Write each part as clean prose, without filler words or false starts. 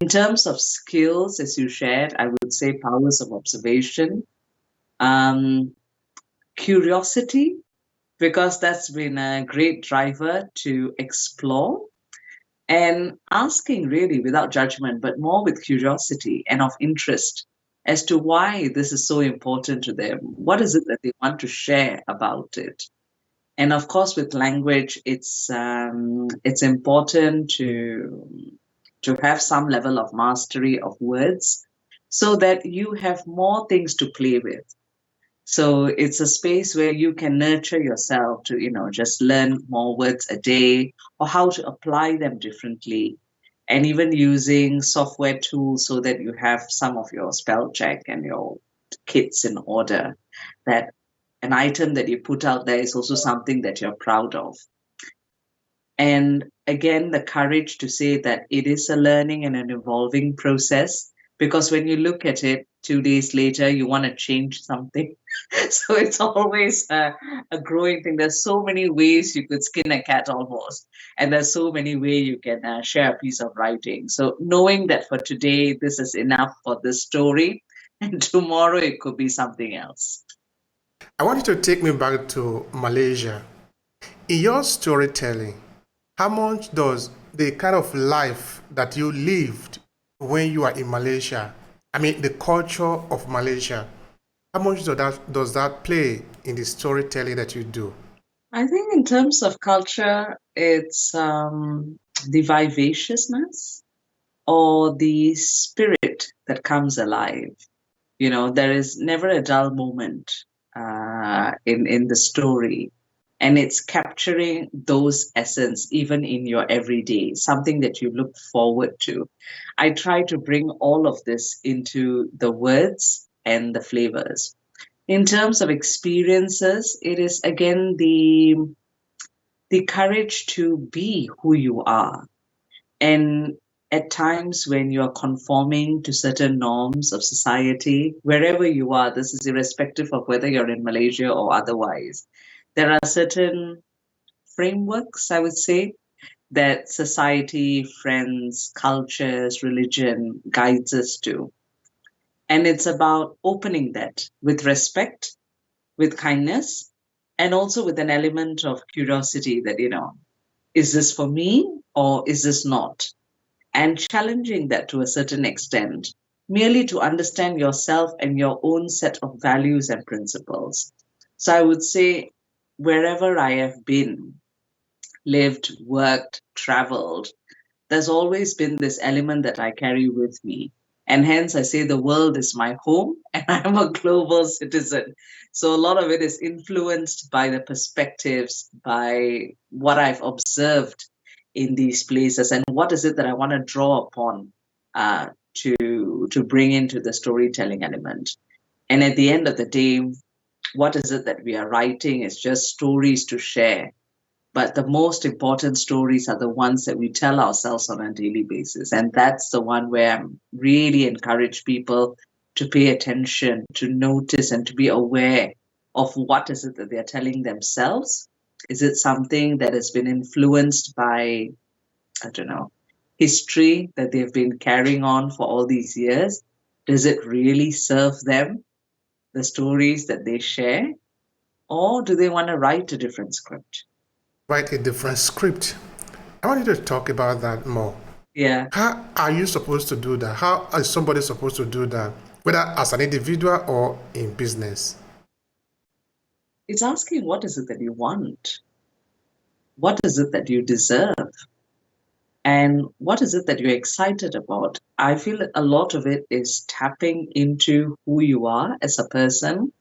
In terms of skills, as you shared, I would say powers of observation, um, curiosity, because that's been a great driver to explore and asking really without judgment, but more with curiosity and of interest as to why this is so important to them. What is it that they want to share about it? And of course, with language, it's important to have some level of mastery of words so that you have more things to play with. So it's a space where you can nurture yourself to, just learn more words a day or how to apply them differently. And even using software tools so that you have some of your spell check and your kits in order. That an item that you put out there is also something that you're proud of. And again, the courage to say that it is a learning and an evolving process, because when you look at it 2 days later, you want to change something. So it's always a growing thing. There's so many ways you could skin a cat almost, and there's so many ways you can share a piece of writing. So knowing that for today, this is enough for this story, and tomorrow it could be something else. I want you to take me back to Malaysia. In your storytelling, how much does the kind of life that you lived when you are in Malaysia, I mean the culture of Malaysia, how much does that play in the storytelling that you do? I think in terms of culture, it's the vivaciousness or the spirit that comes alive. There is never a dull moment in the story, and it's capturing those essence even in your everyday, something that you look forward to. I try to bring all of this into the words and the flavors. In terms of experiences, it is again the courage to be who you are. And at times when you're conforming to certain norms of society, wherever you are, this is irrespective of whether you're in Malaysia or otherwise, there are certain frameworks, I would say, that society, friends, cultures, religion guides us to. And it's about opening that with respect, with kindness, and also with an element of curiosity that, is this for me or is this not? And challenging that to a certain extent, merely to understand yourself and your own set of values and principles. So I would say, wherever I have been, lived, worked, traveled, there's always been this element that I carry with me. And hence, I say the world is my home and I'm a global citizen. So a lot of it is influenced by the perspectives, by what I've observed in these places, and what is it that I want to draw upon to bring into the storytelling element. And at the end of the day, what is it that we are writing is just stories to share, but the most important stories are the ones that we tell ourselves on a daily basis. And that's the one where I really encourage people to pay attention, to notice, and to be aware of what is it that they're telling themselves. Is it something that has been influenced by, I don't know, history that they've been carrying on for all these years? Does it really serve them, the stories that they share? Or do they want to write a different script? Write a different script. I want you to talk about that more. Yeah. How are you supposed to do that? How is somebody supposed to do that, whether as an individual or in business? It's asking, what is it that you want? What is it that you deserve? And what is it that you're excited about? I feel a lot of it is tapping into who you are as a person.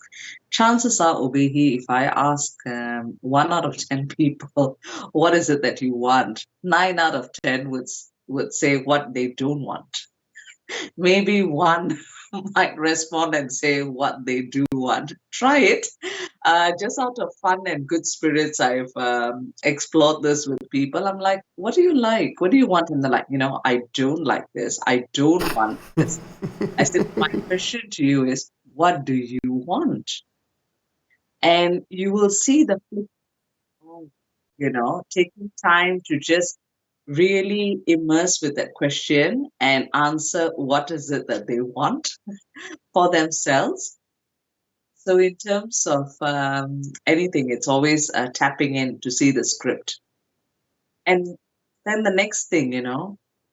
Chances are, Obehi, if I ask 1 out of 10 people, what is it that you want? 9 out of 10 would say what they don't want. Maybe one might respond and say what they do want. Try it. Just out of fun and good spirits, I've explored this with people. I'm like, what do you like? What do you want? And they're like, I don't like this. I don't want this. I said, my question to you is, what do you want? And you will see the flip, taking time to just really immerse with that question and answer what is it that they want for themselves. So, in terms of anything, it's always tapping in to see the script. And then the next thing,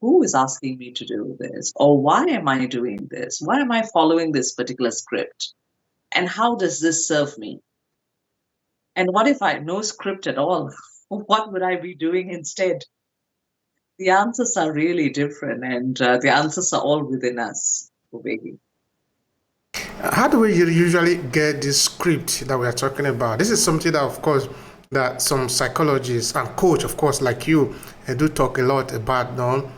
who is asking me to do this? Or why am I doing this? Why am I following this particular script? And how does this serve me? And what if I had no script at all? What would I be doing instead? The answers are really different, and the answers are all within us, Obehi. How do we usually get this script that we are talking about? This is something that, of course, that some psychologists and coach, of course, like you, do talk a lot about. Now,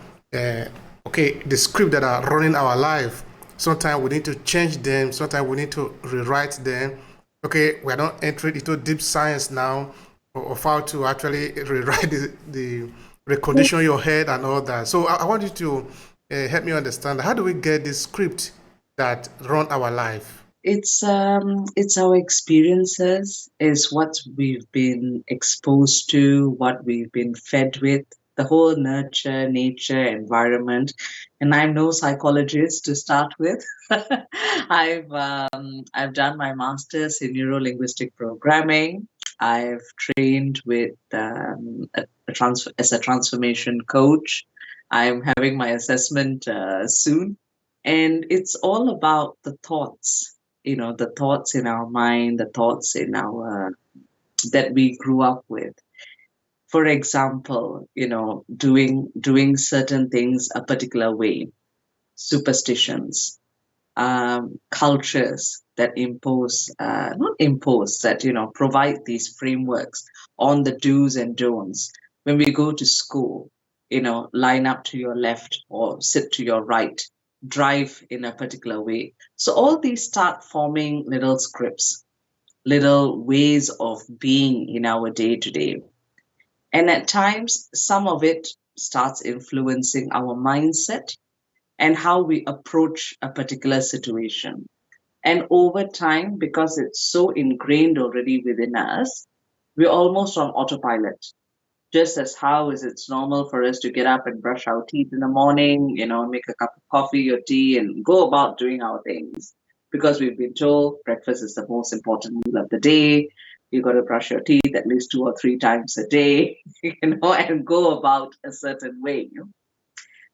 okay, the script that are running our life. Sometimes we need to change them. Sometimes we need to rewrite them. Okay, we are not entering into deep science now of how to actually rewrite the recondition your head and all that. So I want you to help me understand, how do we get this script that run our life? It's our experiences, is what we've been exposed to, what we've been fed with, the whole nurture, nature, environment. And I'm no psychologist to start with. I've done my master's in neuro linguistic programming. I've trained with as a transformation coach. I'm having my assessment soon, and it's all about the thoughts, the thoughts in our mind, the thoughts in our that we grew up with. For example, doing certain things a particular way, superstitions, cultures that not impose, that provide these frameworks on the do's and don'ts. When we go to school, line up to your left or sit to your right, drive in a particular way. So all these start forming little scripts, little ways of being in our day to day. And at times, some of it starts influencing our mindset and how we approach a particular situation. And over time, because it's so ingrained already within us, we're almost on autopilot. Just as how is it's normal for us to get up and brush our teeth in the morning, make a cup of coffee or tea and go about doing our things. Because we've been told breakfast is the most important meal of the day. You've got to brush your teeth at least 2 or 3 times a day, and go about a certain way.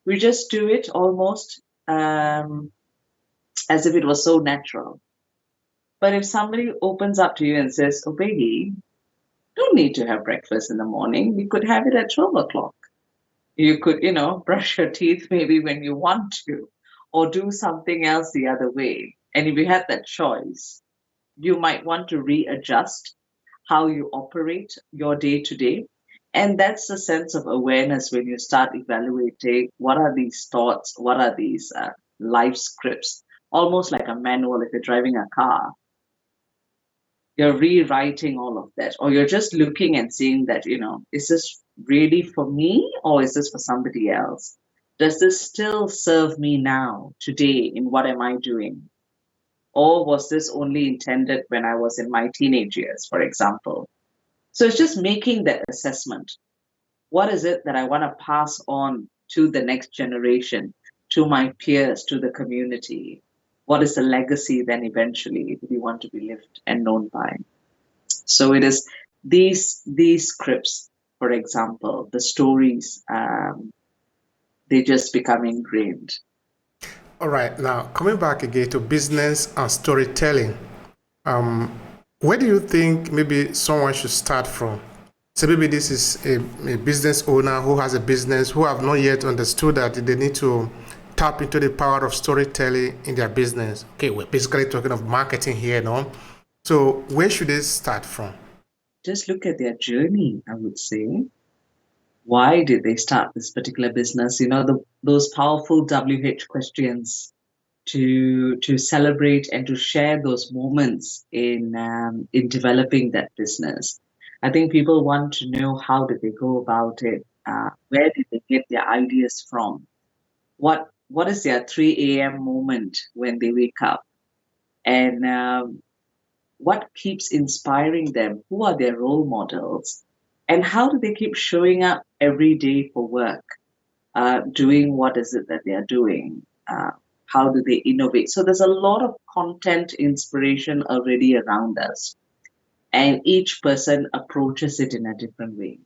We just do it almost as if it was so natural. But if somebody opens up to you and says, "Oh, baby, don't need to have breakfast in the morning. You could have it at 12 o'clock. You could, brush your teeth maybe when you want to, or do something else the other way." And if you had that choice, you might want to readjust how you operate your day to day. And that's the sense of awareness when you start evaluating what are these thoughts, what are these life scripts, almost like a manual if you're driving a car. You're rewriting all of that, or you're just looking and seeing that, is this really for me or is this for somebody else? Does this still serve me now, today, in what am I doing? Or was this only intended when I was in my teenage years, for example? So it's just making that assessment. What is it that I want to pass on to the next generation, to my peers, to the community? What is the legacy then eventually we want to be lived and known by? So it is these scripts, for example, the stories, they just become ingrained. All right, now coming back again to business and storytelling, where do you think maybe someone should start from? So maybe this is a business owner who has a business, who have not yet understood that they need to tap into the power of storytelling in their business. Okay, we're basically talking of marketing here, no? So where should they start from? Just look at their journey, I would say. Why did they start this particular business? Those powerful WH questions to celebrate and to share those moments in developing that business. I think people want to know, how did they go about it? Where did they get their ideas from? What is their 3 a.m. moment when they wake up? And what keeps inspiring them? Who are their role models? And how do they keep showing up every day for work, doing what is it that they are doing? How do they innovate? So there's a lot of content inspiration already around us, and each person approaches it in a different way.